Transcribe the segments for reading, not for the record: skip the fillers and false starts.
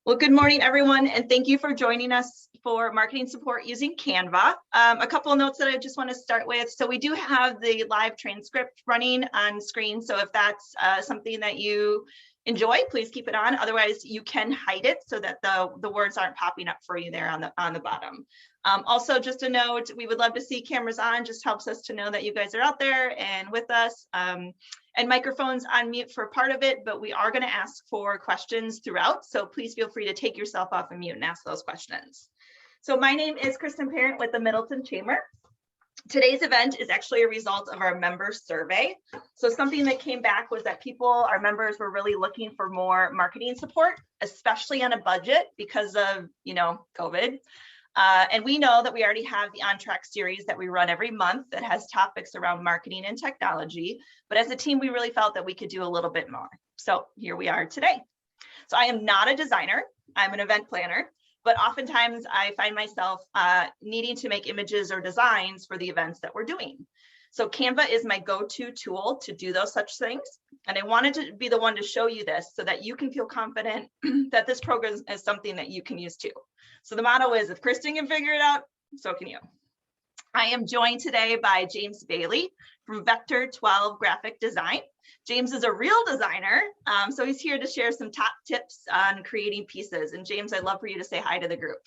Well, good morning, everyone, and thank you for joining us for marketing support using Canva. A couple of notes that I just want to start with. So we do have the live transcript running on screen. So if that's something that you enjoy, please keep it on. Otherwise, you can hide it so that the words aren't popping up for you there on the bottom. Also, just a note, we would love to see cameras on. Just helps us to know that you guys are out there and with us. And microphones on mute for part of it, but we are going to ask for questions throughout. So please feel free to take yourself off of mute and ask those questions. So my name is Kristen Parent with the Middleton Chamber. Today's event is actually a result of our member survey. So something that came back was that our members were really looking for more marketing support, especially on a budget because of, COVID. And we know that we already have the On Track series that we run every month that has topics around marketing and technology. But as a team, we really felt that we could do a little bit more. So here we are today. So I am not a designer. I'm an event planner. But oftentimes I find myself needing to make images or designs for the events that we're doing. So Canva is my go-to tool to do those such things. And I wanted to be the one to show you this so that you can feel confident that this program is something that you can use too. So the motto is, if Kristen can figure it out, so can you. I am joined today by James Bailey from Vector 12 Graphic Design. James is a real designer, so he's here to share some top tips on creating pieces. And James, I'd love for you to say hi to the group.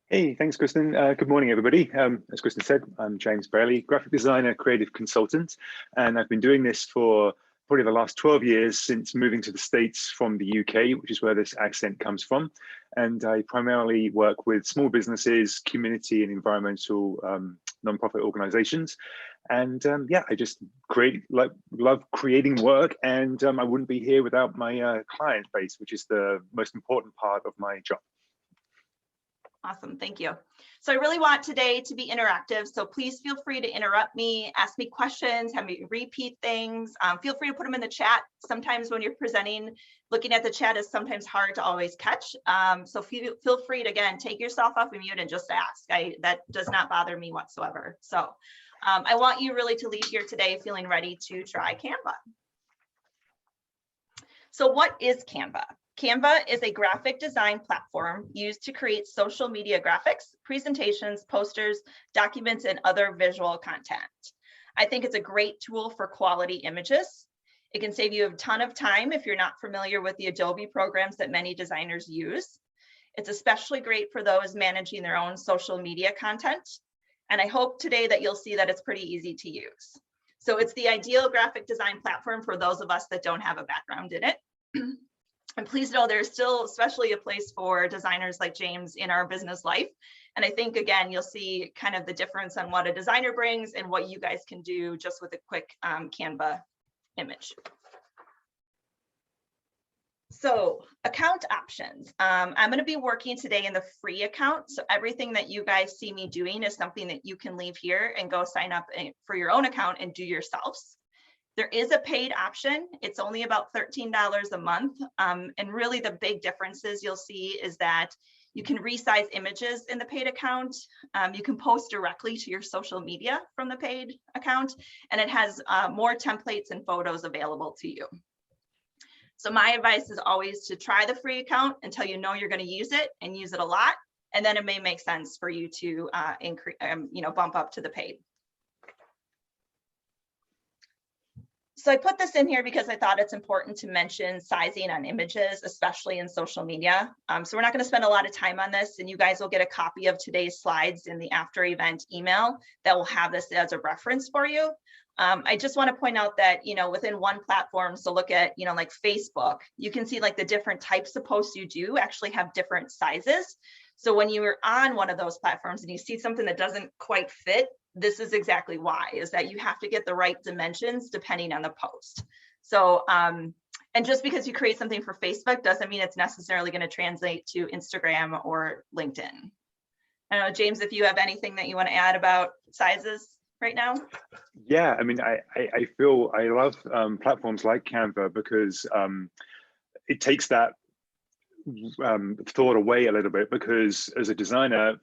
Hey, thanks, Kristen. Good morning, everybody. As Kristen said, I'm James Bailey, graphic designer, creative consultant, and I've been doing this for probably the last 12 years since moving to the States from the UK, which is where this accent comes from. And I primarily work with small businesses, community and environmental nonprofit organizations. And yeah, I just love creating work, and I wouldn't be here without my client base, which is the most important part of my job. Awesome, thank you. So I really want today to be interactive, so please feel free to interrupt me, ask me questions, have me repeat things. Feel free to put them in the chat. Sometimes when you're presenting, looking at the chat is sometimes hard to always catch. So feel free to, again, take yourself off of mute and just ask. That does not bother me whatsoever. So I want you really to leave here today feeling ready to try Canva. So what is Canva? Canva is a graphic design platform used to create social media graphics, presentations, posters, documents, and other visual content. I think it's a great tool for quality images. It can save you a ton of time if you're not familiar with the Adobe programs that many designers use. It's especially great for those managing their own social media content. And I hope today that you'll see that it's pretty easy to use. So it's the ideal graphic design platform for those of us that don't have a background in it. And please know there's still especially a place for designers like James in our business life. And I think, again, you'll see kind of the difference on what a designer brings and what you guys can do just with a quick Canva image. So account options. I'm going to be working today in the free account. So everything that you guys see me doing is something that you can leave here and go sign up for your own account and do yourselves. There is a paid option. It's only about $13 a month. And really the big differences you'll see is that you can resize images in the paid account. You can post directly to your social media from the paid account, and it has more templates and photos available to you. So my advice is always to try the free account until you know you're going to use it and use it a lot. And then it may make sense for you to bump up to the paid. So I put this in here because I thought it's important to mention sizing on images, especially in social media. So we're not going to spend a lot of time on this, and you guys will get a copy of today's slides in the after event email that will have this as a reference for you. I just want to point out that, within one platform, so look at, like Facebook, you can see like the different types of posts you do actually have different sizes. So when you're on one of those platforms and you see something that doesn't quite fit, this is exactly why, is that you have to get the right dimensions depending on the post. So, and just because you create something for Facebook doesn't mean it's necessarily going to translate to Instagram or LinkedIn. I don't know, James, if you have anything that you want to add about sizes right now? Yeah, I mean, I feel I love platforms like Canva because it takes that thought away a little bit, because as a designer,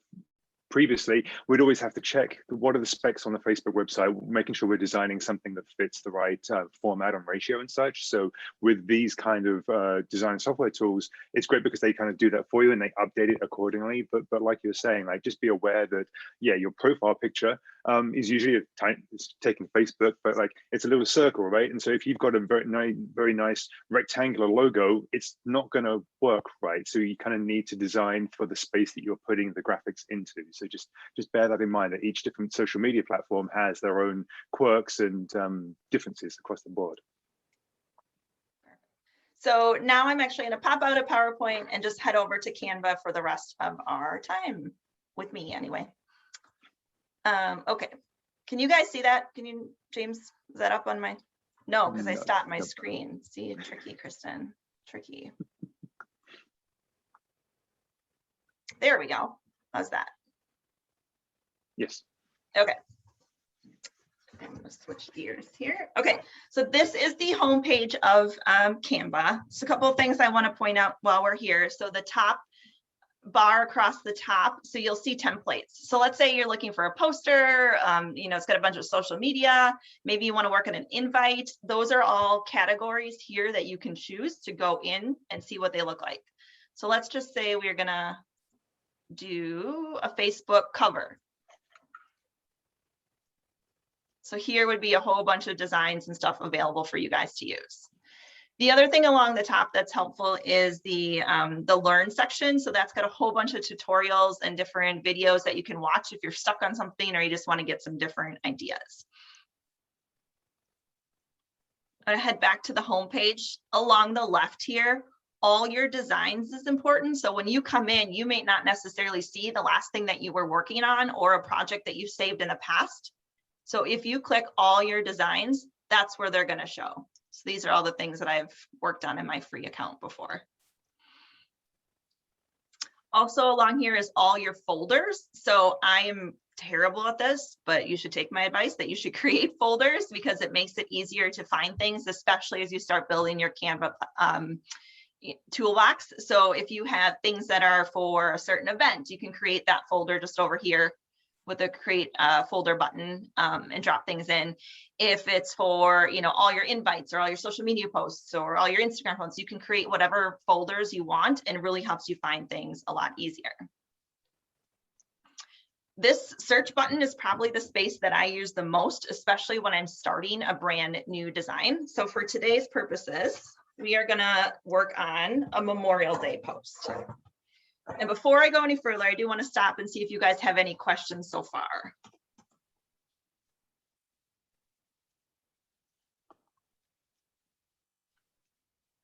previously, we'd always have to check what are the specs on the Facebook website, making sure we're designing something that fits the right format and ratio and such. So with these kind of design software tools, it's great because they kind of do that for you and they update it accordingly. But like you're saying, like just be aware that, yeah, your profile picture is usually it's taking Facebook, but like it's a little circle, right? And so if you've got a very nice rectangular logo, it's not going to work right. So you kind of need to design for the space that you're putting the graphics into. So just bear that in mind, that each different social media platform has their own quirks and differences across the board. So now I'm actually going to pop out of PowerPoint and just head over to Canva for the rest of our time with me anyway. Okay, can you guys see that? Can you, James, is that up on my? No, because I stopped my screen. See, tricky, Kristen, tricky. There we go. How's that? Yes. Okay. I'm going to switch gears here. Okay, so this is the homepage of Canva. So a couple of things I want to point out while we're here. So the top bar across the top, so you'll see templates. So let's say you're looking for a poster, you know, it's got a bunch of social media, maybe you want to work on an invite. Those are all categories here that you can choose to go in and see what they look like. So let's just say we're gonna do a Facebook cover. So here would be a whole bunch of designs and stuff available for you guys to use. The other thing along the top that's helpful is the Learn section. So that's got a whole bunch of tutorials and different videos that you can watch if you're stuck on something or you just want to get some different ideas. I'm going to head back to the home page. Along the left here, all your designs is important. So when you come in, you may not necessarily see the last thing that you were working on or a project that you saved in the past. So if you click all your designs, that's where they're going to show. So these are all the things that I've worked on in my free account before. Also along here is all your folders. So I'm terrible at this, but you should take my advice that you should create folders because it makes it easier to find things, especially as you start building your Canva toolbox. So if you have things that are for a certain event, you can create that folder just over here with a create folder button and drop things in. If it's for, you know, all your invites or all your social media posts or all your Instagram posts, you can create whatever folders you want and really helps you find things a lot easier. This search button is probably the space that I use the most, especially when I'm starting a brand new design. So for today's purposes, we are gonna work on a Memorial Day post. And before I go any further, I do want to stop and see if you guys have any questions so far.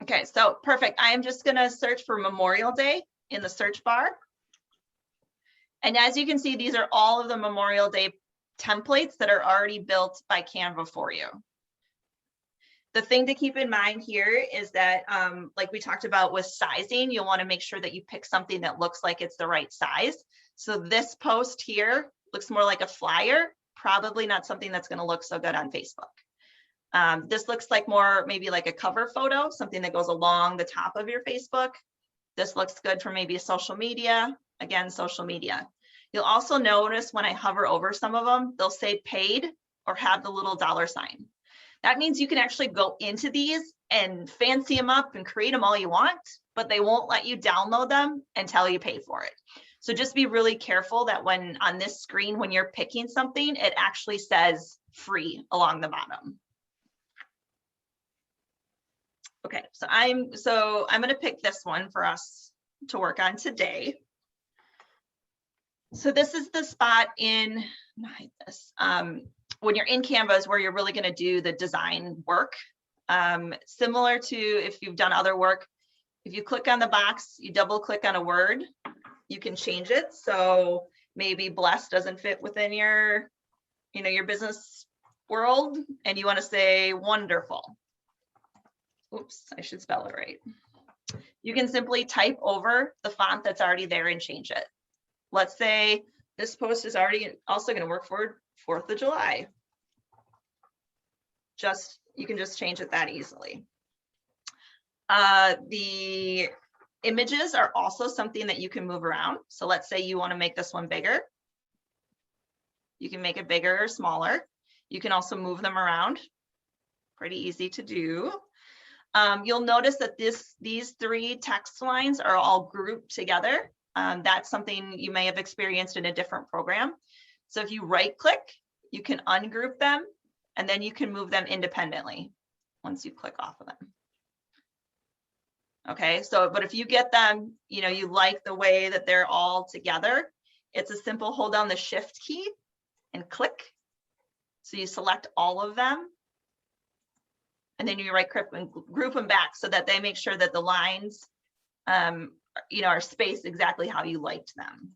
Okay, so perfect. I am just going to search for Memorial Day in the search bar. And as you can see, these are all of the Memorial Day templates that are already built by Canva for you. The thing to keep in mind here is that, like we talked about with sizing, you'll want to make sure that you pick something that looks like it's the right size. So this post here looks more like a flyer, probably not something that's going to look so good on Facebook. This looks like more maybe like a cover photo, something that goes along the top of your Facebook. This looks good for maybe social media. Again, social media. You'll also notice when I hover over some of them, they'll say paid or have the little $sign. That means you can actually go into these and fancy them up and create them all you want, but they won't let you download them until you pay for it. So just be really careful that when on this screen, when you're picking something, it actually says free along the bottom. Okay, so I'm going to pick this one for us to work on today. So this is the spot in, hide this, when you're in Canva is where you're really going to do the design work. Similar to if you've done other work, if you click on the box, you double click on a word, you can change it. So maybe blessed doesn't fit within your, you know, your business world and you want to say wonderful. Oops, I should spell it right. You can simply type over the font that's already there and change it. Let's say this post is already also going to work for 4th of July. You can just change it that easily. The images are also something that you can move around. So let's say you want to make this one bigger. You can make it bigger or smaller. You can also move them around. Pretty easy to do. You'll notice that these 3 text lines are all grouped together. That's something you may have experienced in a different program. So if you right click, you can ungroup them, and then you can move them independently once you click off of them. Okay, so, but if you get them, you know, you like the way that they're all together, it's a simple hold down the shift key and click. So you select all of them, and then you right click and group them back so that they make sure that the lines, you know, are spaced exactly how you liked them.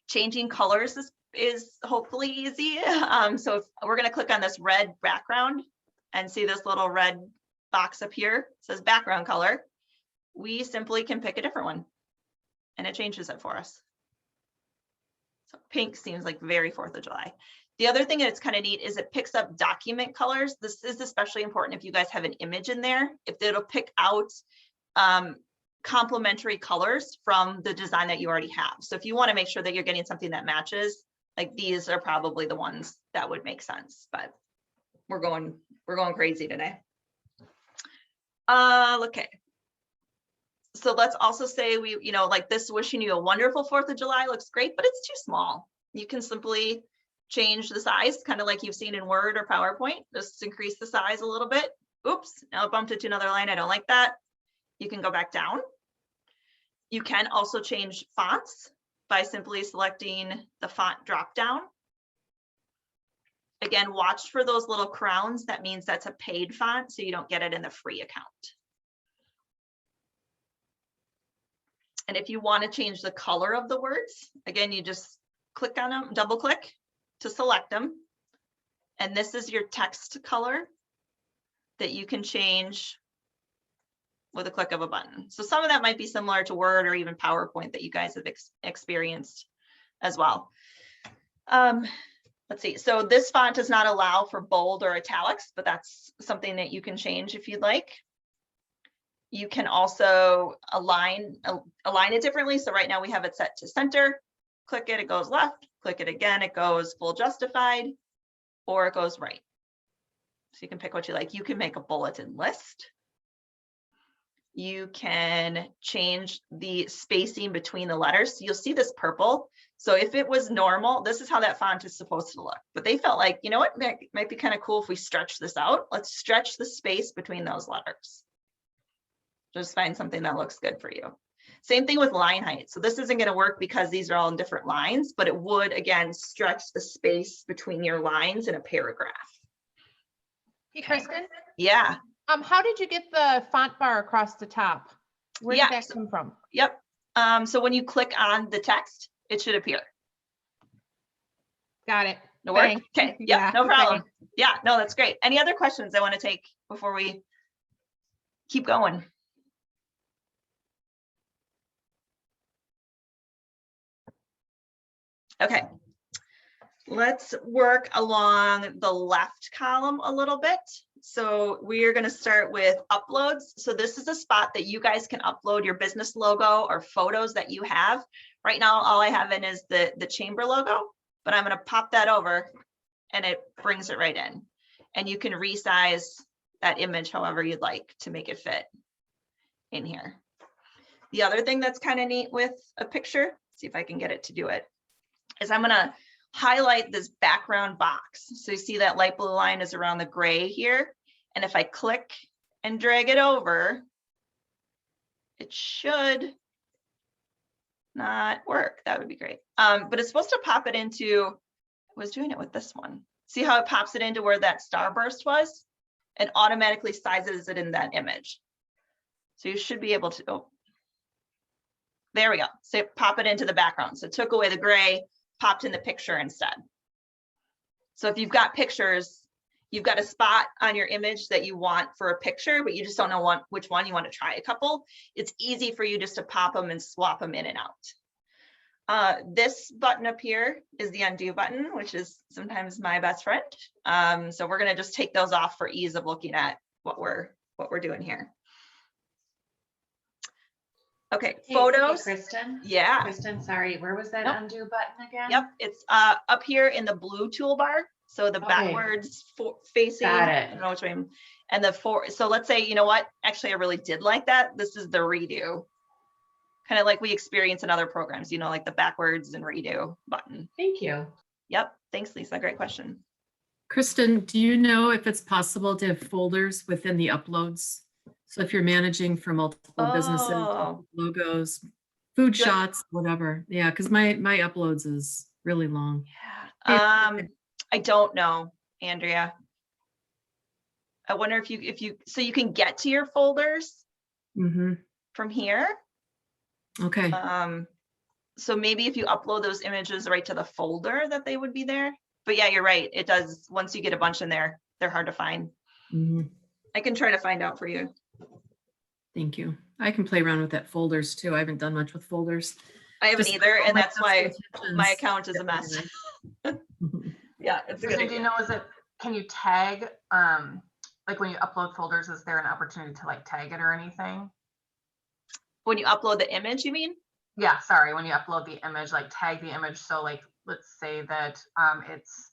Changing colors is hopefully easy. So if we're going to click on this red background and see this little red box up here, it says background color. We simply can pick a different one and it changes it for us. So pink seems like very 4th of July. The other thing that's kind of neat is it picks up document colors. This is especially important if you guys have an image in there, if it'll pick out complementary colors from the design that you already have. So if you want to make sure that you're getting something that matches, like these are probably the ones that would make sense, but we're going crazy today. Okay. So let's also say we, you know, like this wishing you a wonderful 4th of July looks great, but it's too small. You can simply change the size, kind of like you've seen in Word or PowerPoint. Just increase the size a little bit. Oops, now I bumped it to another line. I don't like that. You can go back down. You can also change fonts by simply selecting the font drop down. Again, watch for those little crowns. That means that's a paid font, so you don't get it in the free account. And if you want to change the color of the words, again, you just click on them, double click to select them. And this is your text color that you can change with a click of a button. So some of that might be similar to Word or even PowerPoint that you guys have experienced as well. Let's see. So this font does not allow for bold or italics, but that's something that you can change if you'd like. You can also align it differently. So right now we have it set to center. Click it, it goes left. Click it again, it goes full justified, or it goes right. So you can pick what you like. You can make a bulletin list. You can change the spacing between the letters. So you'll see this purple. So if it was normal, this is how that font is supposed to look. But they felt like, you know what, might be kind of cool if we stretch this out. Let's stretch the space between those letters. Just find something that looks good for you. Same thing with line height. So this isn't going to work because these are all in different lines, but it would, again, stretch the space between your lines in a paragraph. Hey, Kristen? Yeah. How did you get the font bar across the top? Where did that come from? Yep. So when you click on the text, it should appear. Got it. No work? Okay. Yeah, no problem. Okay. Yeah, no, that's great. Any other questions I want to take before we keep going? Okay. Let's work along the left column a little bit. So we're going to start with uploads. So this is a spot that you guys can upload your business logo or photos that you have. Right now, all I have in is the chamber logo, but I'm going to pop that over and it brings it right in. And you can resize that image however you'd like to make it fit in here. The other thing that's kind of neat with a picture, see if I can get it to do it, is I'm going to highlight this background box. So you see that light blue line is around the gray here. And if I click and drag it over, it should not work. That would be great. But it's supposed to pop it into, I was doing it with this one. See how it pops it into where that starburst was? And automatically sizes it in that image. So you should be able to, oh, there we go. So pop it into the background. So it took away the gray, popped in the picture instead. So if you've got pictures, you've got a spot on your image that you want for a picture, but you just don't know which one you want to try a couple, it's easy for you just to pop them and swap them in and out. This button up here is the undo button, which is sometimes my best friend. So we're going to just take those off for ease of looking at what we're doing here. Okay, Hey, photos. Kristen. Yeah. Kristen, sorry, where was that Nope. undo button again? Yep, it's up here in the blue toolbar. So the Okay. backwards facing. Got it. I don't know which way. And the so let's say, you know what? Actually, I really did like that. This is the redo. Kind of like we experience in other programs, you know, like the backwards and redo button. Thank you. Yep. Thanks, Lisa. Great question. Kristen, do you know if it's possible to have folders within the uploads? So if you're managing for multiple businesses, Oh. logos, food Good. shots, whatever. Yeah, because my uploads is really long. Yeah. I don't know, Andrea. I wonder if you so you can get to your folders from here. Okay. So maybe if you upload those images right to the folder that they would be there. But yeah, you're right. It does. Once you get a bunch in there, they're hard to find. I can try to find out for you. Thank you. I can play around with that folders too. I haven't done much with folders. I haven't Just either, and my that's why intentions. my account is a mess. Yeah, it's a good Kristen, do you idea. know, can you tag, like when you upload folders, is there an opportunity to like tag it or anything? When you upload the image, you mean? Yeah, sorry, when you upload the image, like tag the image. So like, let's say that it's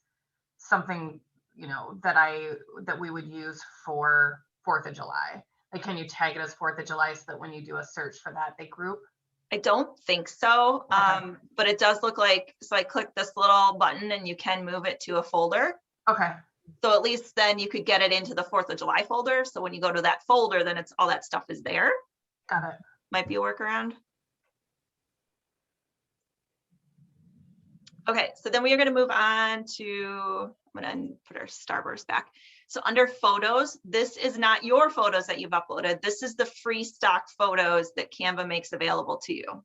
something, you know, that we would use for 4th of July. Like, can you tag it as 4th of July so that when you do a search for that, they group? I don't think so, Okay. but it does look like, so I click this little button and you can move it to a folder. Okay. So at least then you could get it into the 4th of July folder. So when you go to that folder, then it's all that stuff is there. Got it. Might be a workaround. Okay, so then we are going to move on to, I'm going to put our starburst back. So under photos, this is not your photos that you've uploaded. This is the free stock photos that Canva makes available to you.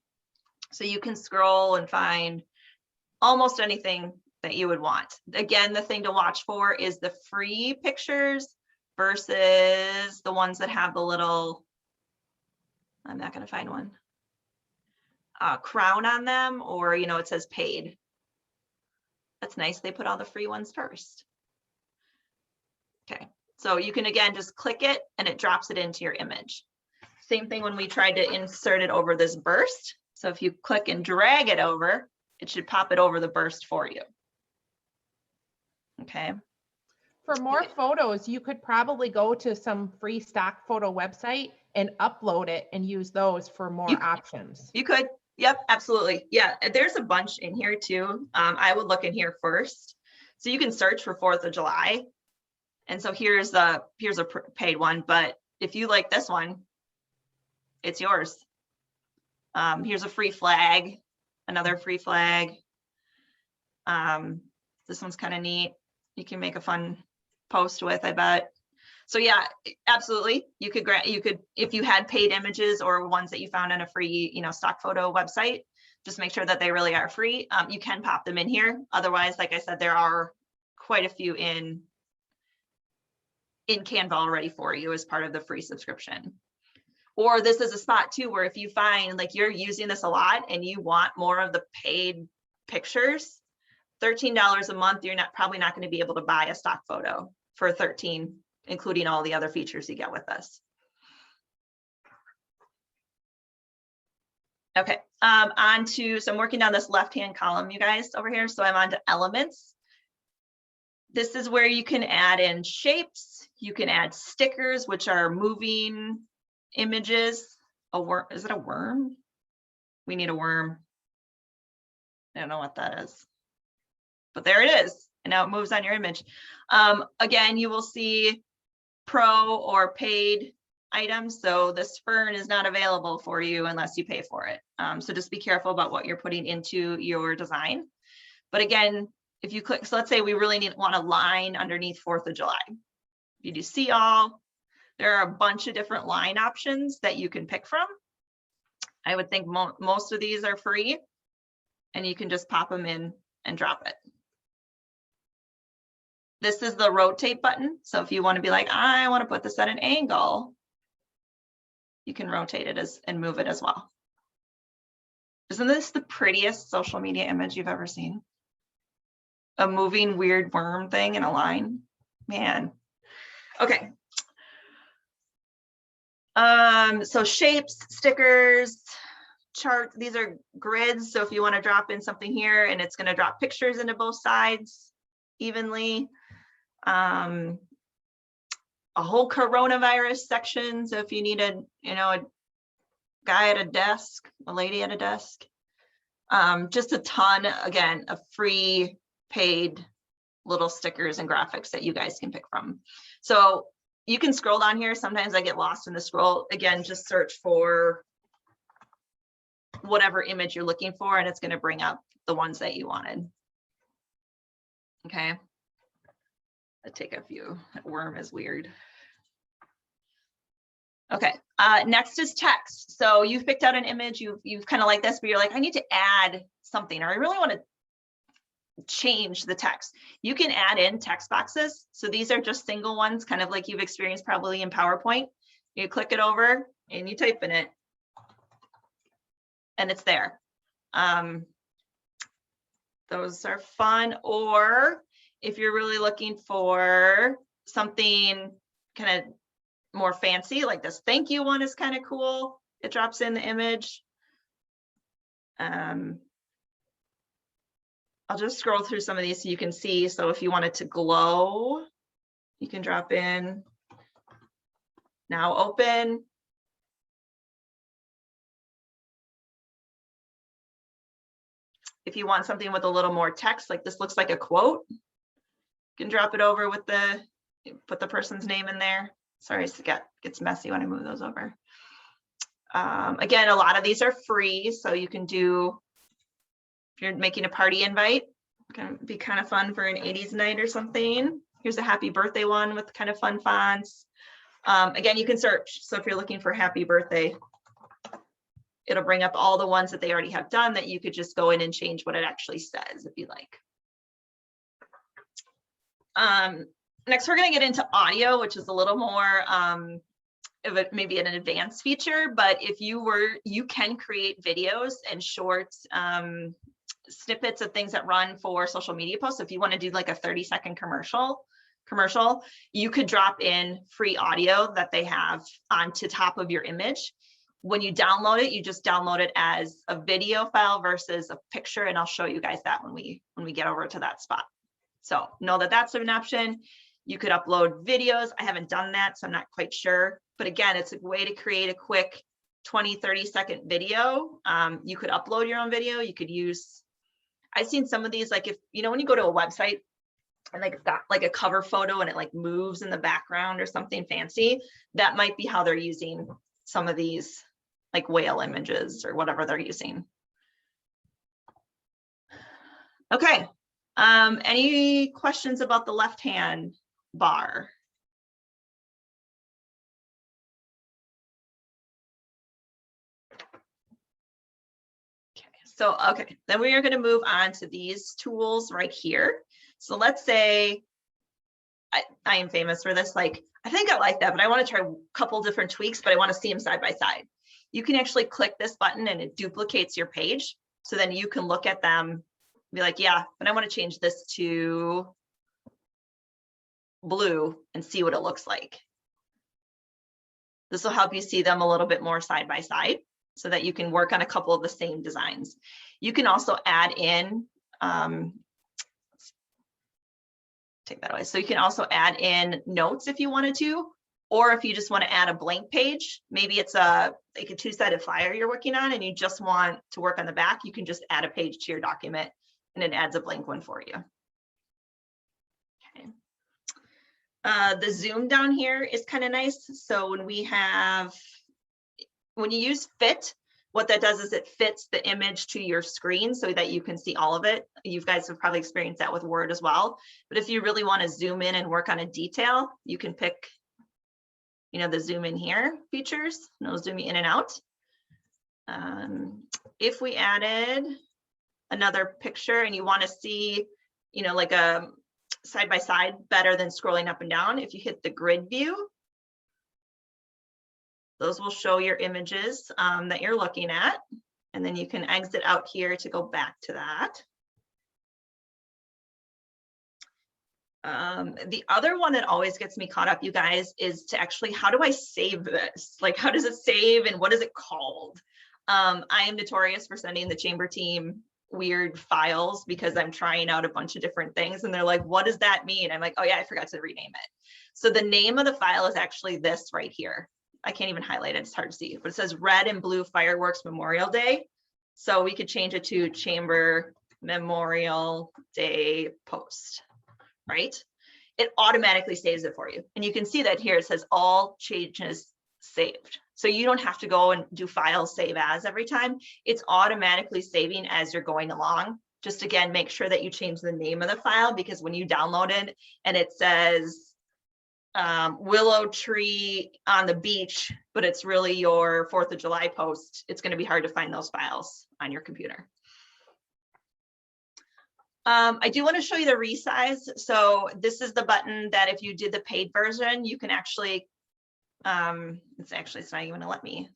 So you can scroll and find almost anything that you would want. Again, the thing to watch for is the free pictures versus the ones that have the little, I'm not going to find one, crown on them, or, you know, it says paid. That's nice. They put all the free ones first. Okay, so you can, again, just click it and it drops it into your image. Same thing when we tried to insert it over this burst. So if you click and drag it over, it should pop it over the burst for you. Okay. For more photos, you could probably go to some free stock photo website and upload it and use those for more options. You could. Yep, absolutely. Yeah, there's a bunch in here too. I would look in here first. So you can search for 4th of July. And so here's a paid one, but if you like this one, it's yours. Here's a free flag, another free flag. This one's kind of neat. You can make a fun post with, I bet. So yeah, absolutely. You could, if you had paid images or ones that you found on a free, you know, stock photo website, just make sure that they really are free. You can pop them in here. Otherwise, like I said, there are quite a few in Canva already for you as part of the free subscription. Or this is a spot too, where if you find like you're using this a lot and you want more of the paid pictures, $13 a month, you're probably not going to be able to buy a stock photo for $13, including all the other features you get with us. Okay, on to, so I'm working down this left-hand column, you guys, over here. So I'm on to elements. This is where you can add in shapes. You can add stickers, which are moving images. A worm, is it a worm? We need a worm. I don't know what that is, but there it is. And now it moves on your image. Again, you will see pro or paid items. So this fern is not available for you unless you pay for it. So just be careful about what you're putting into your design. But again, if you click, so let's say we really want a line underneath 4th of July. You do see all, there are a bunch of different line options that you can pick from. I would think most of these are free and you can just pop them in and drop it. This is the rotate button. So if you want to be like, I want to put this at an angle, you can rotate it and move it as well. Isn't this the prettiest social media image you've ever seen? A moving weird worm thing in a line, man. Okay. So shapes, stickers, chart, these are grids. So if you want to drop in something here and it's going to drop pictures into both sides evenly. A whole coronavirus section. So if you need a, you know, a guy at a desk, a lady at a desk, just a ton, again, of free paid little stickers and graphics that you guys can pick from. So you can scroll down here. Sometimes I get lost in the scroll. Again, just search for whatever image you're looking for, and it's going to bring up the ones that you wanted. Okay. Let's take a few. That worm is weird. Okay. Next is text. So you've picked out an image. You've kind of like this, but you're like, I need to add something, or I really want to change the text. You can add in text boxes. So these are just single ones, kind of like you've experienced probably in PowerPoint. You click it over and you type in it, and it's there. Those are fun. Or if you're really looking for something kind of more fancy, like this thank you one is kind of cool. It drops in the image. I'll just scroll through some of these so you can see. So if you want it to glow, you can drop in now open. If you want something with a little more text, like this looks like a quote, you can drop it over with put the person's name in there. Sorry, it gets messy when I move those over. Again, a lot of these are free, so you can do, if you're making a party invite, it can be kind of fun for an 80s night or something. Here's a happy birthday one with kind of fun fonts. Again, you can search. So if you're looking for happy birthday, it'll bring up all the ones that they already have done that you could just go in and change what it actually says if you like. Next, we're going to get into audio, which is a little more of a, maybe an advanced feature, but if you can create videos and short snippets of things that run for social media posts. So if you want to do like a 30-second commercial, you could drop in free audio that they have onto top of your image. When you download it, you just download it as a video file versus a picture, and I'll show you guys that when we get over to that spot. So know that that's an option. You could upload videos. I haven't done that, so I'm not quite sure. But again, it's a way to create a quick 20-30-second video. You could upload your own video. You could use, I've seen some of these, like if, you know, when you go to a website and like it's got like a cover photo and it like moves in the background or something fancy, that might be how they're using some of these like whale images or whatever they're using. Okay. Any questions about the left-hand bar? So, okay, then we are going to move on to these tools right here. So let's say I am famous for this. Like, I think I like that, but I want to try a couple different tweaks, but I want to see them side by side. You can actually click this button and it duplicates your page. So then you can look at them, be like, yeah, but I want to change this to blue and see what it looks like. This will help you see them a little bit more side by side, so that you can work on a couple of the same designs. You can also add in, take that away. So you can also add in notes if you wanted to, or if you just want to add a blank page, maybe it's like a two-sided flyer you're working on and you just want to work on the back, you can just add a page to your document and it adds a blank one for you. Okay. The zoom down here is kind of nice. So when you use fit, what that does is it fits the image to your screen so that you can see all of it. You guys have probably experienced that with Word as well. But if you really want to zoom in and work on a detail, you can pick, you know, the zoom in here features, and it'll zoom you in and out. If we added another picture and you want to see, you know, like a side by side better than scrolling up and down, if you hit the grid view, those will show your images that you're looking at, and then you can exit out here to go back to that. The other one that always gets me caught up, you guys, is to actually, how do I save this? Like, how does it save and what is it called? I am notorious for sending the chamber team weird files because I'm trying out a bunch of different things and they're like, what does that mean? I'm like, oh yeah, I forgot to rename it. So the name of the file is actually this right here. I can't even highlight it, it's hard to see, but it says Red and Blue Fireworks Memorial Day. So we could change it to Chamber Memorial Day Post, right? It automatically saves it for you. And you can see that here, it says all changes saved. So you don't have to go and do file save as every time. It's automatically saving as you're going along. Just again, make sure that you change the name of the file, because when you download it and it says willow tree on the beach, but it's really your 4th of July post, it's going to be hard to find those files on your computer. I do want to show you the resize. So this is the button that if you did the paid version, you can actually, it's not even gonna let me.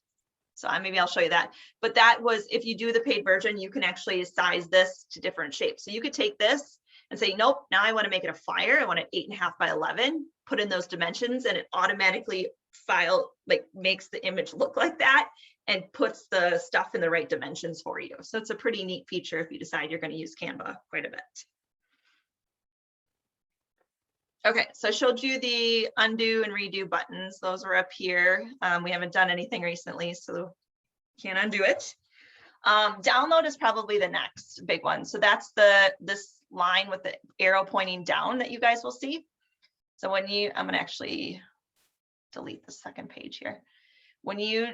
So maybe I'll show you that. But that was, if you do the paid version, you can actually size this to different shapes. So you could take this and say, nope, now I want to make it a flyer. I want it 8.5 by 11, put in those dimensions, and it automatically makes the image look like that and puts the stuff in the right dimensions for you. So it's a pretty neat feature if you decide you're going to use Canva quite a bit. Okay, so I showed you the undo and redo buttons. Those are up here. We haven't done anything recently, so can't undo it. Download is probably the next big one. So that's this line with the arrow pointing down that you guys will see. So when you, I'm gonna actually delete the second page here. When you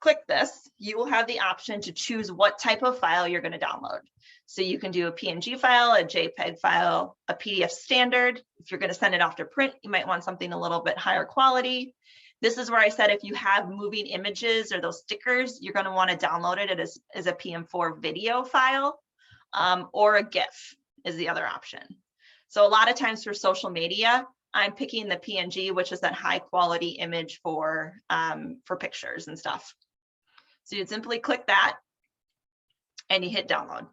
click this, you will have the option to choose what type of file you're going to download. So you can do a PNG file, a JPEG file, a PDF standard. If you're going to send it off to print, you might want something a little bit higher quality. This is where I said if you have moving images or those stickers, you're going to want to download it as a PM4 video file, or a GIF is the other option. So a lot of times for social media, I'm picking the PNG, which is that high quality image for pictures and stuff. So you'd simply click that and you hit download.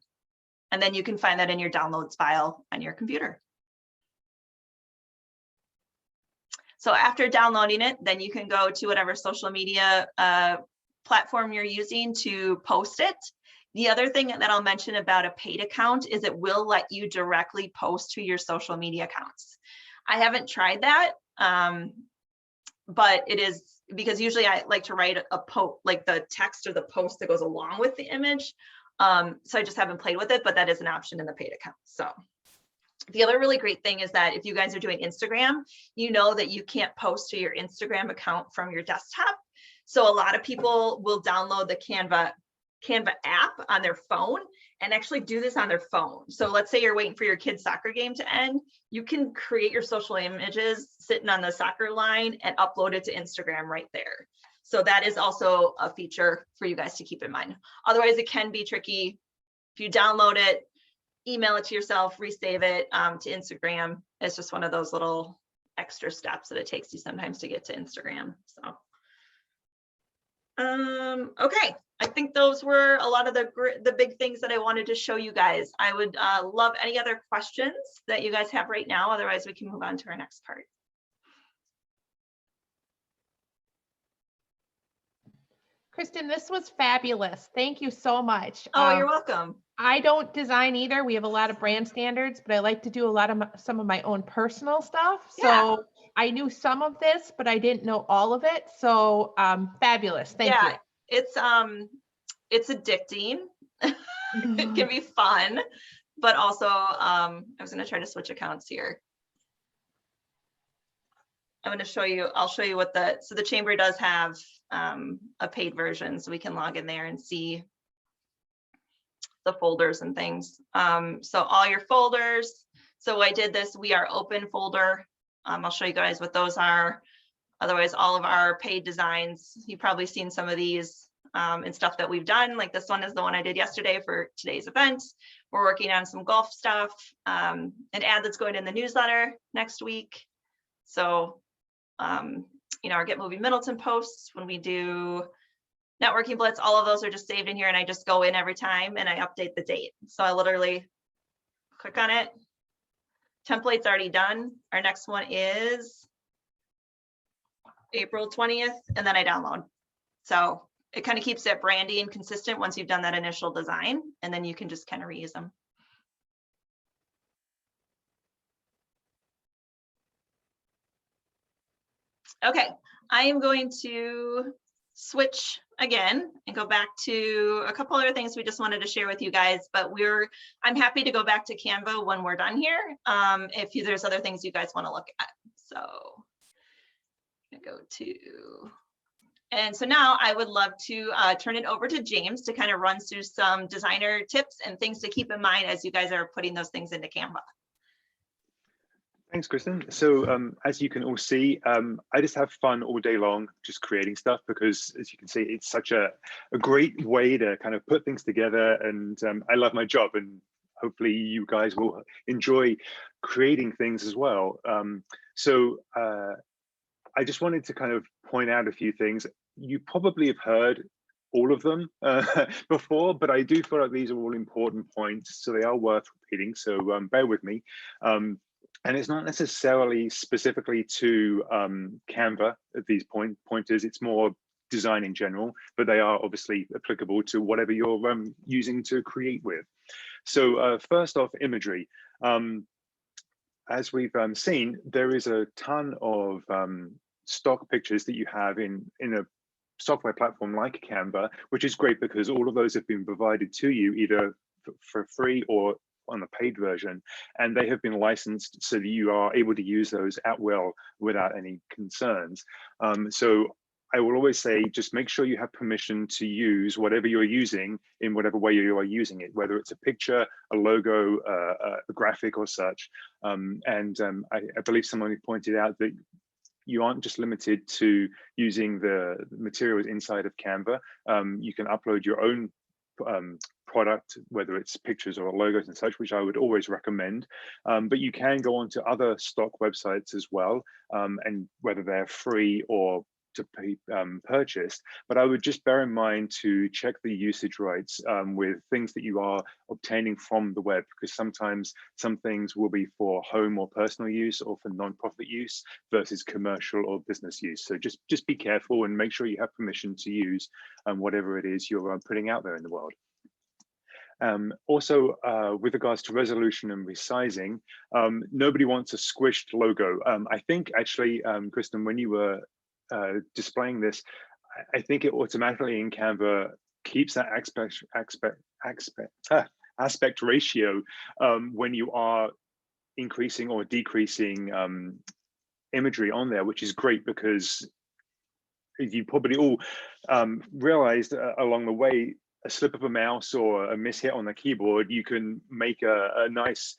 And then you can find that in your downloads file on your computer. So after downloading it, then you can go to whatever social media platform you're using to post it. The other thing that I'll mention about a paid account is it will let you directly post to your social media accounts. I haven't tried that, but it is, because usually I like to write a post, like the text or the post that goes along with the image. So I just haven't played with it, but that is an option in the paid account. So the other really great thing is that if you guys are doing Instagram, you know that you can't post to your Instagram account from your desktop. So a lot of people will download the Canva app on their phone and actually do this on their phone. So let's say you're waiting for your kid's soccer game to end. You can create your social images sitting on the soccer line and upload it to Instagram right there. So that is also a feature for you guys to keep in mind. Otherwise, it can be tricky. If you download it, email it to yourself, resave it to Instagram. It's just one of those little extra steps that it takes you sometimes to get to Instagram. So, okay. I think those were a lot of the big things that I wanted to show you guys. I would love any other questions that you guys have right now. Otherwise, we can move on to our next part. Kristen, this was fabulous. Thank you so much. Oh, you're welcome. I don't design either. We have a lot of brand standards, but I like to do a lot of some of my own personal stuff. So I knew some of this, but I didn't know all of it. So fabulous. Thank you. It's addicting. It can be fun, but also I was going to try to switch accounts here. I'm going to show you, I'll show you what so the chamber does have a paid version, so we can log in there and see the folders and things. So all your folders. So I did this We Are Open folder. I'll show you guys what those are. Otherwise, all of our paid designs, you've probably seen some of these and stuff that we've done. Like this one is the one I did yesterday for today's event. We're working on some golf stuff, an ad that's going in the newsletter next week. So, you know, our Get Moving Middleton posts, when we do networking blitz, all of those are just saved in here, and I just go in every time and I update the date. So I literally click on it. Template's already done. Our next one is April 20th, and then I download. So it kind of keeps it brandy and consistent once you've done that initial design, and then you can just kind of reuse them. Okay, I am going to switch again and go back to a couple other things we just wanted to share with you guys, but I'm happy to go back to Canva when we're done here. If there's other things you guys want to look at. So I'm gonna go to, and so now I would love to turn it over to James to kind of run through some designer tips and things to keep in mind as you guys are putting those things into Canva. Thanks, Kristen. So as you can all see, I just have fun all day long just creating stuff because, as you can see, it's such a great way to kind of put things together. And I love my job, and hopefully you guys will enjoy creating things as well. I just wanted to kind of point out a few things. You probably have heard all of them before, but I do feel like these are all important points, so they are worth repeating. So bear with me. And it's not necessarily specifically to Canva at these pointers, it's more design in general, but they are obviously applicable to whatever you're using to create with. So first off, imagery. As we've seen, there is a ton of stock pictures that you have in a software platform like Canva, which is great because all of those have been provided to you either for free or on the paid version, and they have been licensed so that you are able to use those at will without any concerns. So I will always say, just make sure you have permission to use whatever you're using in whatever way you are using it, whether it's a picture, a logo, a graphic or such. I believe someone pointed out that you aren't just limited to using the materials inside of Canva. You can upload your own product, whether it's pictures or logos and such, which I would always recommend. But you can go onto other stock websites as well, and whether they're free or to be purchased. But I would just bear in mind to check the usage rights with things that you are obtaining from the web, because sometimes some things will be for home or personal use or for non-profit use versus commercial or business use. So just be careful and make sure you have permission to use whatever it is you're putting out there in the world. Also, with regards to resolution and resizing, nobody wants a squished logo. I think actually, Kristen, when you were displaying this, I think it automatically in Canva keeps that aspect ratio when you are increasing or decreasing imagery on there, which is great because you probably all realized along the way, a slip of a mouse or a mishit on the keyboard, you can make a nice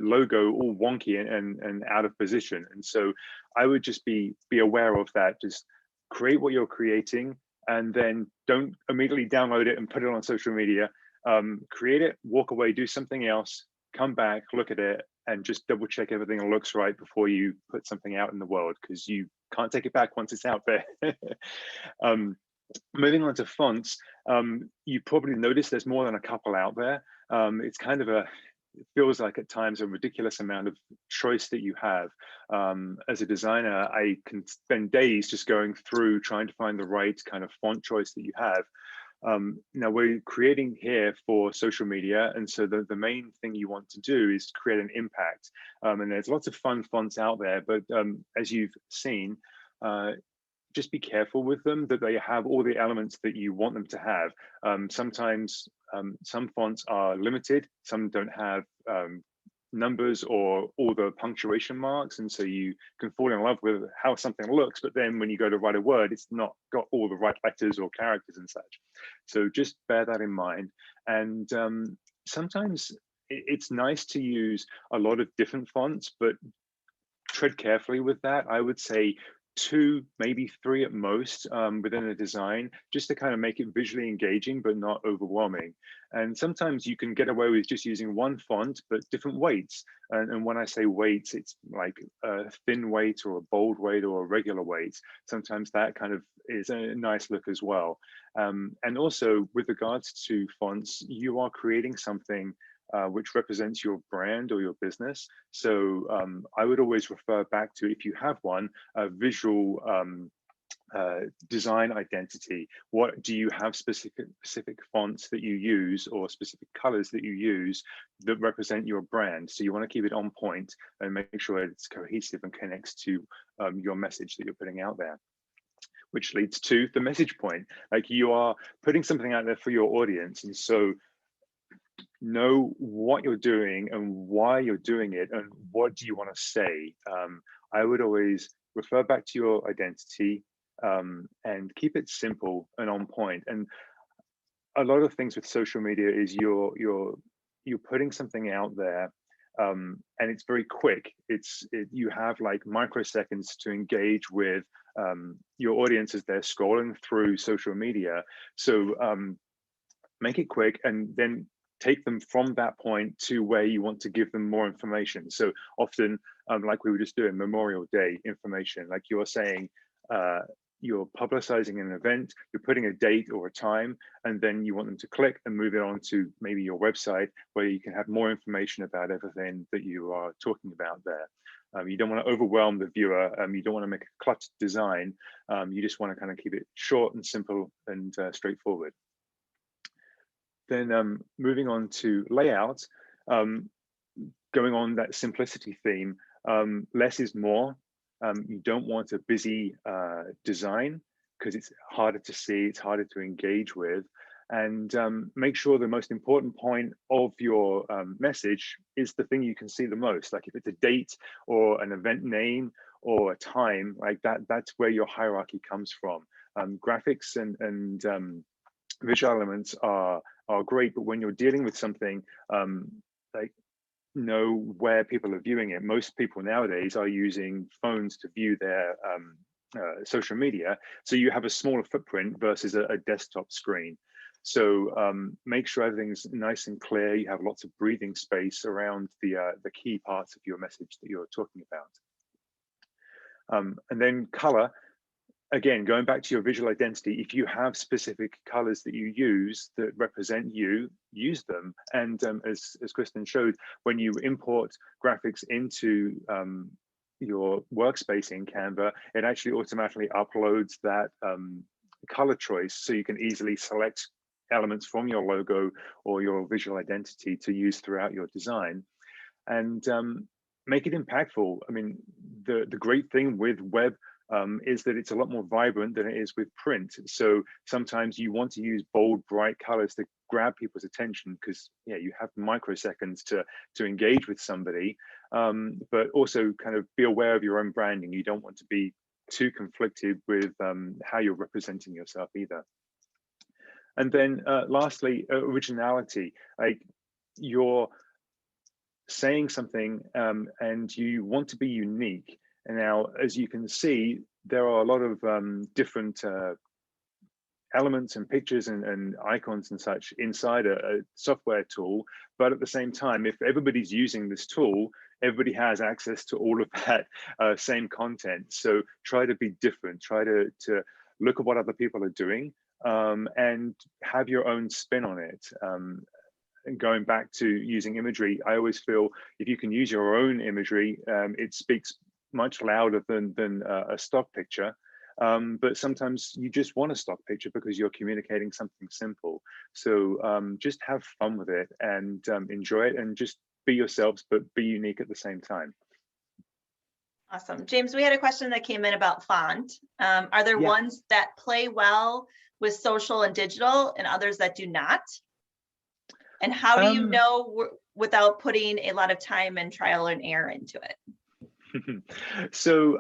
logo all wonky and out of position. And so I would just be aware of that. Just create what you're creating and then don't immediately download it and put it on social media. Create it, walk away, do something else, come back, look at it, and just double check everything looks right before you put something out in the world, because you can't take it back once it's out there. Moving on to fonts, you probably noticed there's more than a couple out there. It's kind of it feels like at times a ridiculous amount of choice that you have. As a designer, I can spend days just going through trying to find the right kind of font choice that you have. Now we're creating here for social media, and so the main thing you want to do is create an impact. And there's lots of fun fonts out there, but as you've seen, just be careful with them that they have all the elements that you want them to have. Sometimes some fonts are limited, some don't have numbers or all the punctuation marks, and so you can fall in love with how something looks, but then when you go to write a word, it's not got all the right letters or characters and such. So just bear that in mind. And sometimes it's nice to use a lot of different fonts, but tread carefully with that. I would say 2, maybe 3 at most within a design, just to kind of make it visually engaging but not overwhelming. And sometimes you can get away with just using one font but different weights. And when I say weights, it's like a thin weight or a bold weight or a regular weight. Sometimes that kind of is a nice look as well. And also with regards to fonts, you are creating something which represents your brand or your business. So I would always refer back to, if you have one, a visual design identity. What do you have specific fonts that you use or specific colors that you use that represent your brand? So you want to keep it on point and make sure it's cohesive and connects to your message that you're putting out there. Which leads to the message point. Like, you are putting something out there for your audience, and so know what you're doing and why you're doing it and what do you want to say. I would always refer back to your identity and keep it simple and on point. And a lot of things with social media is you're putting something out there and it's very quick. You have like microseconds to engage with your audience as they're scrolling through social media. So make it quick and then take them from that point to where you want to give them more information. So often, like we were just doing, Memorial Day information, like you're saying, you're publicizing an event, you're putting a date or a time, and then you want them to click and move it on to maybe your website where you can have more information about everything that you are talking about there. You don't want to overwhelm the viewer. You don't want to make a cluttered design. You just want to kind of keep it short and simple and straightforward. Then moving on to layout, going on that simplicity theme, less is more. You don't want a busy design because it's harder to see, it's harder to engage with. And make sure the most important point of your message is the thing you can see the most. Like if it's a date or an event name or a time, like that's where your hierarchy comes from. Graphics and visual elements are great, but when you're dealing with something like know where people are viewing it. Most people nowadays are using phones to view their social media, so you have a smaller footprint versus a desktop screen. So make sure everything's nice and clear. You have lots of breathing space around the key parts of your message that you're talking about. And then color. Again, going back to your visual identity, if you have specific colors that you use that represent you, use them. And as Kristen showed, when you import graphics into your workspace in Canva, it actually automatically uploads that color choice, so you can easily select elements from your logo or your visual identity to use throughout your design. And make it impactful. I mean, the great thing with web is that it's a lot more vibrant than it is with print. So sometimes you want to use bold, bright colors to grab people's attention because you have microseconds to engage with somebody, but also kind of be aware of your own branding. You don't want to be too conflicted with how you're representing yourself either. And then lastly, originality. Like you're saying something and you want to be unique. And now, as you can see, there are a lot of different elements and pictures and icons and such inside a software tool. But at the same time, if everybody's using this tool, everybody has access to all of that same content. So try to be different, try to look at what other people are doing and have your own spin on it. And going back to using imagery, I always feel if you can use your own imagery, it speaks much louder than a stock picture. But sometimes you just want a stock picture because you're communicating something simple. So just have fun with it and enjoy it and just be yourselves, but be unique at the same time. Awesome. James, we had a question that came in about font. Are there ones that play well with social and digital and others that do not? And how do you know without putting a lot of time and trial and error into it? So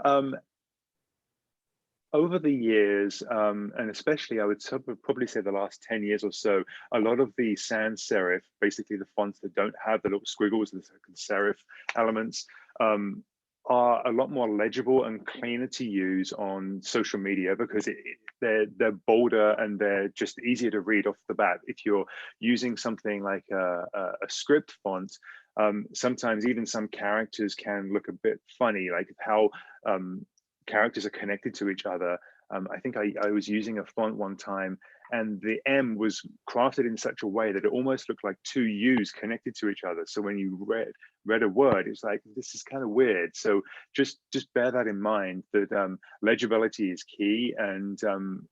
over the years, and especially I would probably say the last 10 years or so, a lot of the sans serif, basically the fonts that don't have the little squiggles, the serif elements, are a lot more legible and cleaner to use on social media because they're bolder and they're just easier to read off the bat. If you're using something like a script font, sometimes even some characters can look a bit funny, like how characters are connected to each other. I think I was using a font one time and the M was crafted in such a way that it almost looked like two U's connected to each other. So when you read a word, it's like, this is kind of weird. So just bear that in mind, that legibility is key, and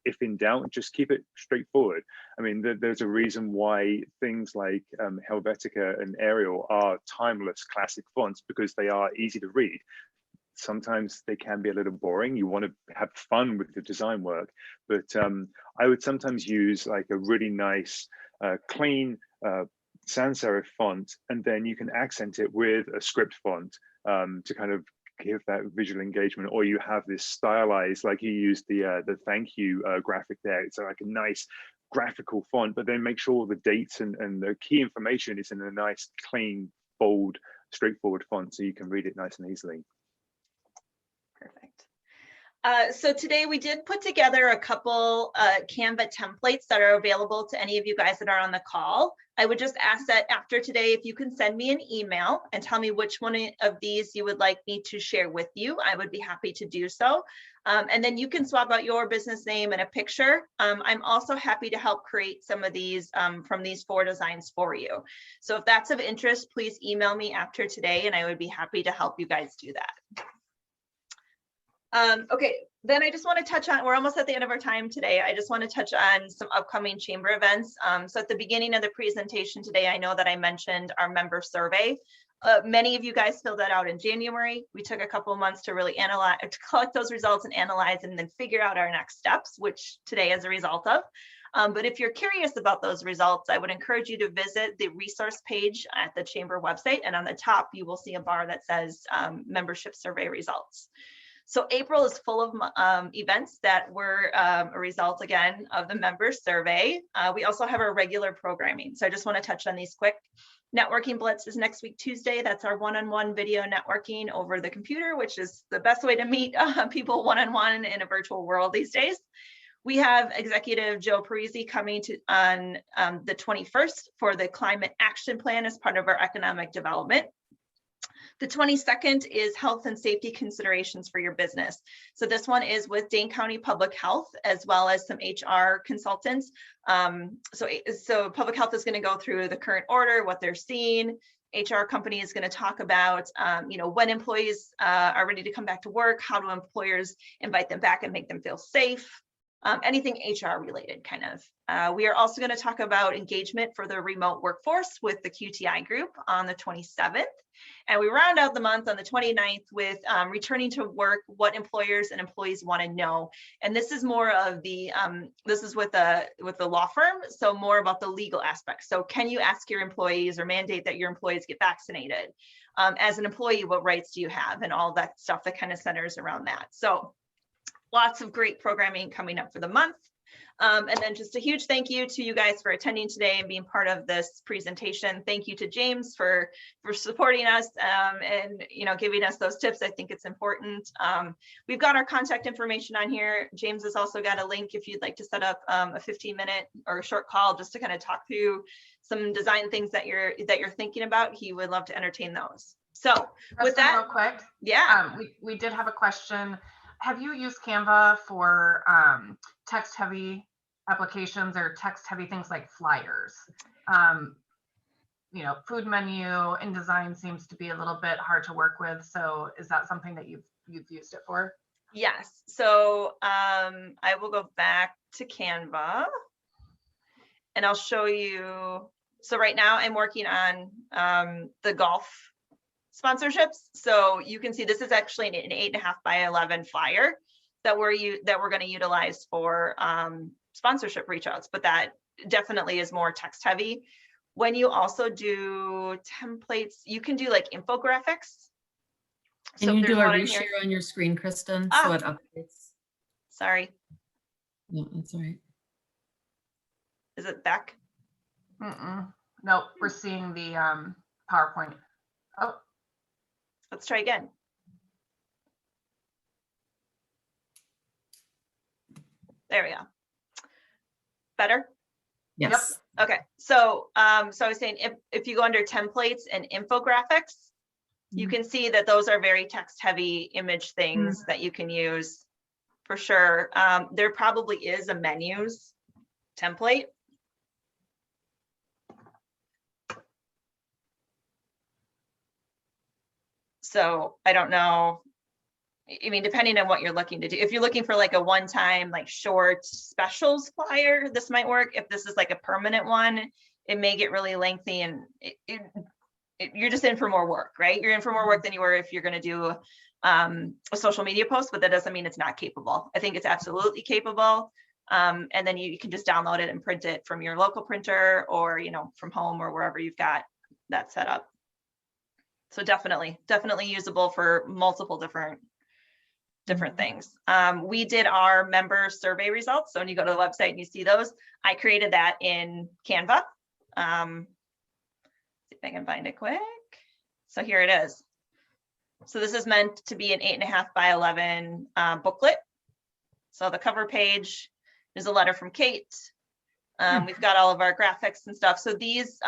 if in doubt, just keep it straightforward. I mean, there's a reason why things like Helvetica and Arial are timeless classic fonts, because they are easy to read. Sometimes they can be a little boring. You want to have fun with the design work, but I would sometimes use like a really nice, clean sans serif font, and then you can accent it with a script font to kind of give that visual engagement. Or you have this stylized, like you use the thank you graphic there. It's like a nice graphical font, but then make sure the dates and the key information is in a nice, clean, bold, straightforward font, so you can read it nice and easily. Perfect. So today we did put together a couple Canva templates that are available to any of you guys that are on the call. I would just ask that after today, if you can send me an email and tell me which one of these you would like me to share with you, I would be happy to do so. And then you can swap out your business name and a picture. I'm also happy to help create some of these from these 4 designs for you. So if that's of interest, please email me after today, and I would be happy to help you guys do that. Okay, then I just want to touch on, we're almost at the end of our time today. I just want to touch on some upcoming chamber events. So at the beginning of the presentation today, I know that I mentioned our member survey. Many of you guys filled that out in January. We took a couple of months to really analyze, to collect those results and analyze, and then figure out our next steps, which today is a result of. But if you're curious about those results, I would encourage you to visit the resource page at the chamber website. And on the top, you will see a bar that says membership survey results. So April is full of events that were a result, again, of the members survey. We also have our regular programming. So I just want to touch on these quick. Networking Blitz is next week, Tuesday. That's our one-on-one video networking over the computer, which is the best way to meet people one-on-one in a virtual world these days. We have Executive Joe Parisi coming on the 21st for the Climate Action Plan as part of our economic development. The 22nd is health and safety considerations for your business. So this one is with Dane County Public Health, as well as some HR consultants. So public health is going to go through the current order, what they're seeing. HR company is going to talk about, when employees are ready to come back to work, how do employers invite them back and make them feel safe? Anything HR related kind of. We are also going to talk about engagement for the remote workforce with the QTI group on the 27th. And we round out the month on the 29th with returning to work, what employers and employees want to know. And this is more of the, this is with the law firm, so more about the legal aspects. So can you ask your employees or mandate that your employees get vaccinated? As an employee, what rights do you have? And all that stuff that kind of centers around that. So lots of great programming coming up for the month. And then just a huge thank you to you guys for attending today and being part of this presentation. Thank you to James for supporting us and giving us those tips. I think it's important. We've got our contact information on here. James has also got a link if you'd like to set up a 15-minute or a short call just to kind of talk through some design things that you're thinking about. He would love to entertain those. So with that, real quick, yeah, we did have a question. Have you used Canva for text-heavy applications or text-heavy things like flyers? Food menu InDesign seems to be a little bit hard to work with. So is that something that you've used it for? Yes. So I will go back to Canva and I'll show you. So right now I'm working on the golf sponsorships. So you can see this is actually an 8.5 by 11 flyer that we're going to utilize for sponsorship reach outs, but that definitely is more text heavy. When you also do templates, you can do like infographics. Can you do a reshare on your screen, Kristen, so it updates? Sorry. No, that's all right. Is it back? Nope, we're seeing the PowerPoint. Oh. Let's try again. There we go. Better? Yes. Yep. Okay. So so I was saying if you go under templates and infographics, you can see that those are very text heavy image things that you can use for sure. There probably is a menus template. So I don't know. I mean, depending on what you're looking to do, if you're looking for like a one-time, like short specials flyer, this might work. If this is like a permanent one, it may get really lengthy, and you're just in for more work, right? You're in for more work than you were if you're going to do a social media post, but that doesn't mean it's not capable. I think it's absolutely capable. And then you can just download it and print it from your local printer, or, you know, from home or wherever you've got that set up. So definitely usable for multiple different things. We did our member survey results. So when you go to the website and you see those, I created that in Canva. See if I can find it quick. So here it is. So this is meant to be an 8.5 by 11 booklet. So the cover page is a letter from Kate. We've got all of our graphics and stuff. So these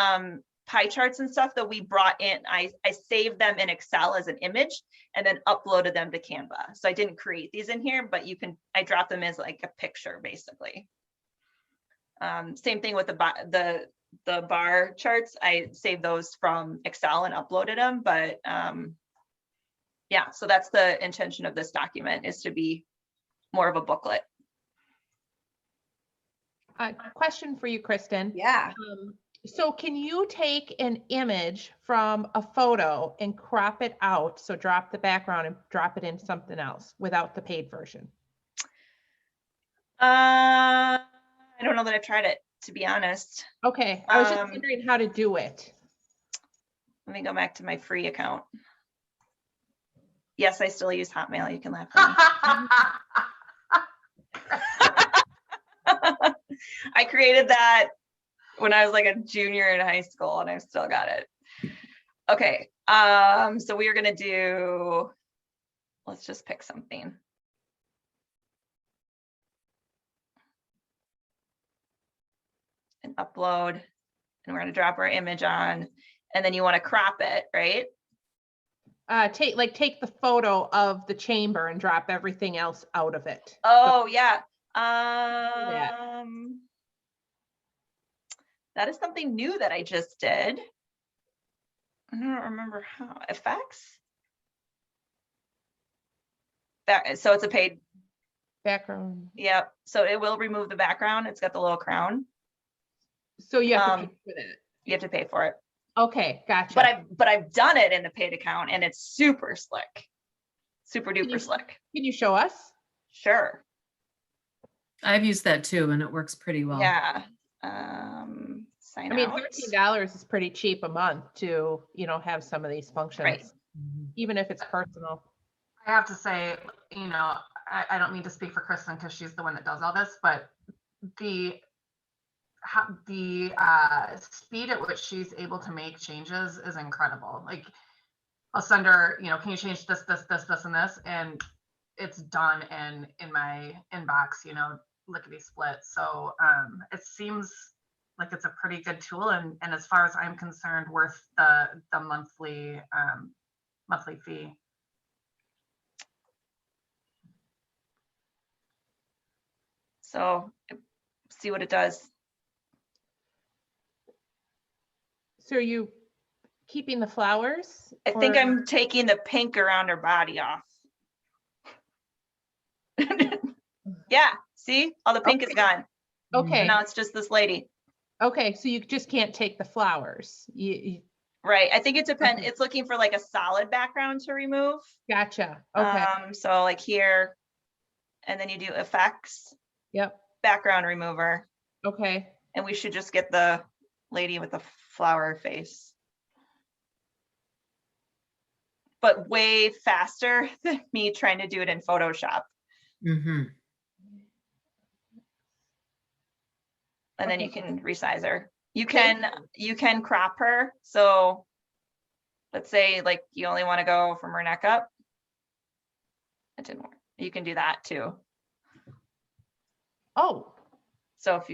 pie charts and stuff that we brought in, I saved them in Excel as an image and then uploaded them to Canva. So I didn't create these in here, but I dropped them as like a picture basically. Same thing with the bar charts. I saved those from Excel and uploaded them, but yeah, so that's the intention of this document, is to be more of a booklet. Question for you, Kristen. Yeah. So can you take an image from a photo and crop it out? So drop the background and drop it in something else without the paid version? I don't know that I've tried it, to be honest. Okay, I was just wondering how to do it. Let me go back to my free account. Yes, I still use Hotmail. You can laugh at me. I created that when I was like a junior in high school, and I've still got it. Okay, so we are gonna do, let's just pick something. And upload, and we're gonna drop our image on, and then you wanna crop it, right? Take the photo of the chamber and drop everything else out of it. Oh, yeah. That is something new that I just did. I don't remember how. Effects? So it's a paid Background. Yep. So it will remove the background. It's got the little crown. So you have to pay for that. You have to pay for it. Okay, gotcha. But I've done it in the paid account, and it's super slick. Super duper slick. Can you show us? Sure. I've used that too, and it works pretty well. Yeah. Sign I mean, out. $13 is pretty cheap a month to, have some of these functions, Right. Even if it's personal. I have to say, I don't mean to speak for Kristen because she's the one that does all this, but the speed at which she's able to make changes is incredible. Like, I'll send her, can you change this, and this, and it's done in my inbox, lickety split. So it seems like it's a pretty good tool, and as far as I'm concerned, worth the monthly fee. So see what it does. So are you keeping the flowers? I think I'm taking the pink around her body off. Yeah, see, all the pink is gone. Okay. Now it's just this lady. Okay, so you just can't take the flowers. Right. I think it depends. Okay. It's looking for like a solid background to remove. Gotcha. Okay. So like here, and then you do effects. Yep. Background remover. Okay. And we should just get the lady with the flower face. But way faster than me trying to do it in Photoshop. Mm-hmm. And then you can resize her. You can crop her. So let's say like you only want to go from her neck up. It didn't work. You can do that too. Oh. So if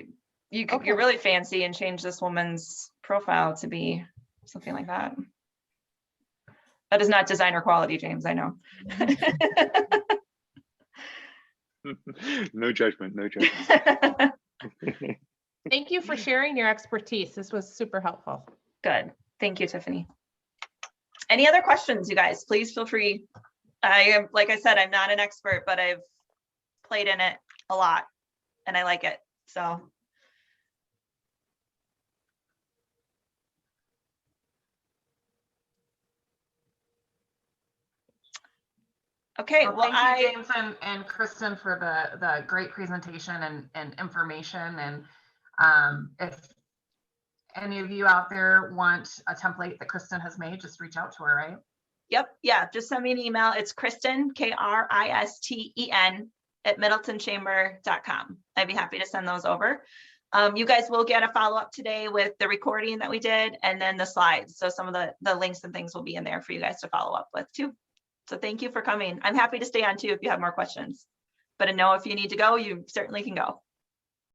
you're really fancy and change this woman's profile to be something like that. That is not designer quality, James, I know. No judgment, no judgment. Thank you for sharing your expertise. This was super helpful. Good. Thank you, Tiffany. Any other questions, you guys? Please feel free. I am, like I said, I'm not an expert, but I've played in it a lot and I like it. So. Okay, well, thank you, James and Kristen, for the great presentation and information. And if any of you out there want a template that Kristen has made, just reach out to her, right? Yep. Yeah. Just send me an email. It's Kristen, Kristen at middletonchamber.com. I'd be happy to send those over. You guys will get a follow-up today with the recording that we did and then the slides. So some of the links and things will be in there for you guys to follow up with too. So thank you for coming. I'm happy to stay on too if you have more questions. But I know if you need to go, you certainly can go.